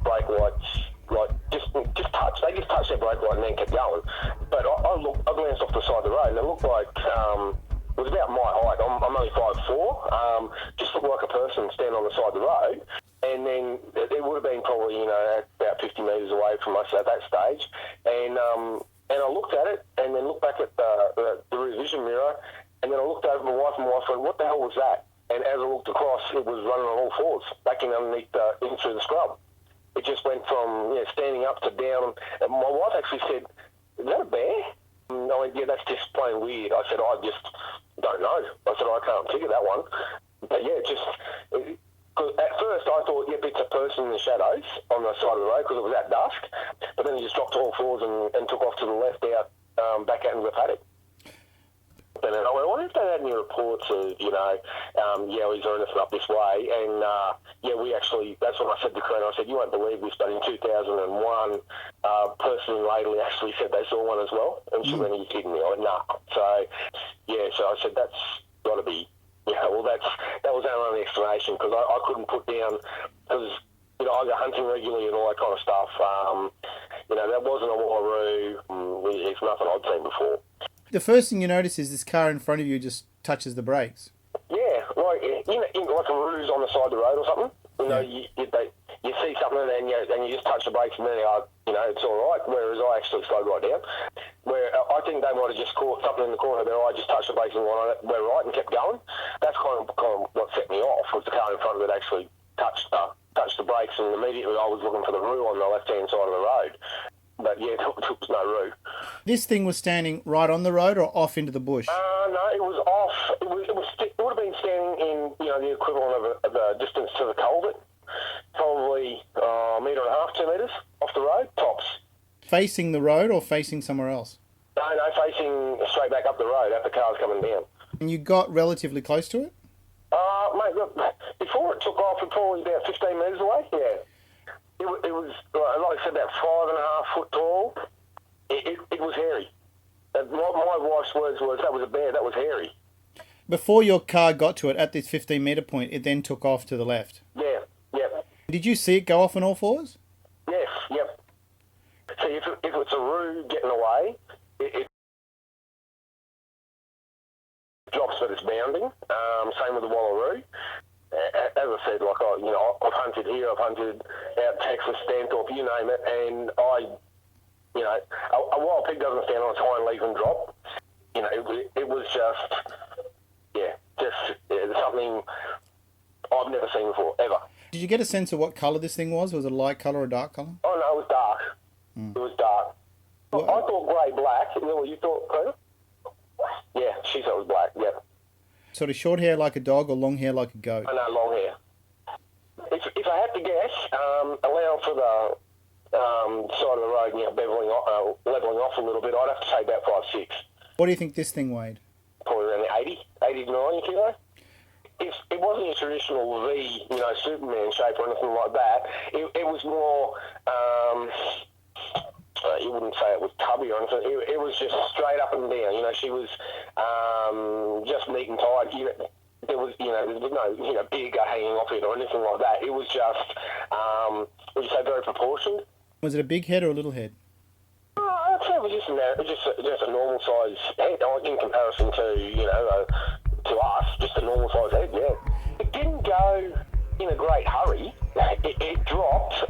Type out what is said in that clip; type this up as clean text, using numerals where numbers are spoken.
brake lights, like just touched. They just touched their brake light and then kept going. But I glanced off the side of the road and it looked like it was about my height. I'm only 5'4". Just looked like a person standing on the side of the road. And then it would have been probably, about 50 metres away from us at that stage. And I looked at it and then looked back at the rear vision mirror. And then I looked over at my wife and went, what the hell was that? And as I looked across, it was running on all fours, backing underneath into the scrub. It just went from standing up to down. And my wife actually said, is that a bear? And I went, yeah, that's just plain weird. I said, I just don't know. I said, I can't figure that one. But yeah, at first I thought, yep, it's a person in the shadows on the side of the road because it was at dusk. But then he just dropped to all fours and took off to the left out back out into the paddock. And I went, I wonder if they had any reports of, Yowies or anything up this way. And, we actually, that's when I said to Corinne, I said, you won't believe this, but in 2001, a person in Laidley actually said they saw one as well. And she went, are you kidding me? I went, nah. So I said, that's got to be, that was our only explanation because I couldn't put down, because, I go hunting regularly and all that kind of stuff. That wasn't a Wallaroo. It's nothing I'd seen before. The first thing you notice is this car in front of you just touches the brakes. Yeah, like like a ruse on the side of the road or something. You see something and you just touch the brakes and then it's all right. Whereas I actually slowed right down. Where I think they might have just caught something in the corner there. I just touched the brakes and went right and kept going. That's kind of what set me off. Was the car in front of it actually touched the brakes, and immediately I was looking for the roo on the left-hand side of the road. But yeah, there was no roo. This thing was standing right on the road or off into the bush? No, it was off. It would have been standing in the equivalent of the distance to the culvert, probably a metre and a half, 2 metres off the road, tops. Facing the road or facing somewhere else? No, facing straight back up the road after cars coming down. And you got relatively close to it? Mate, look, before it took off, it probably about 15 metres away. Yeah. It was, like I said, about 5.5 foot tall. It was hairy. My wife's words was, that was a bear, that was hairy. Before your car got to it at this 15 metre point, it then took off to the left? Yeah, yep. Did you see it go off on all fours? Yes, yep. See, if it's a roo getting away, it drops but it's bounding. Same with the Wallaroo. As I said, like I've hunted here, I've hunted out Texas, Stanthorpe, you name it, and a wild pig doesn't stand on its hind legs and drop. It was just something I've never seen before, ever. Did you get a sense of what colour this thing was? Was it a light colour or a dark colour? Oh no, it was dark. It was dark. Well, I thought grey-black. Is that what you thought, Peter? Yeah, she thought it was black, yeah. Sort of short hair like a dog or long hair like a goat? Oh, no, long hair. If I had to guess, allow for the side of the road, levelling off a little bit, I'd have to say about 5'6". What do you think this thing weighed? Probably around the 80 to 90 kilo. It wasn't your traditional V, Superman shape or anything like that. It was more, you wouldn't say it was tubby or anything. It was just straight up and down. She was just neat and tidy. There was no beer gut hanging off it or anything like that. It was just, would you say, very proportioned. Was it a big head or a little head? I'd say it was just a normal size head in comparison to to us, just a normal size head. Yeah, it didn't go in a great hurry. It dropped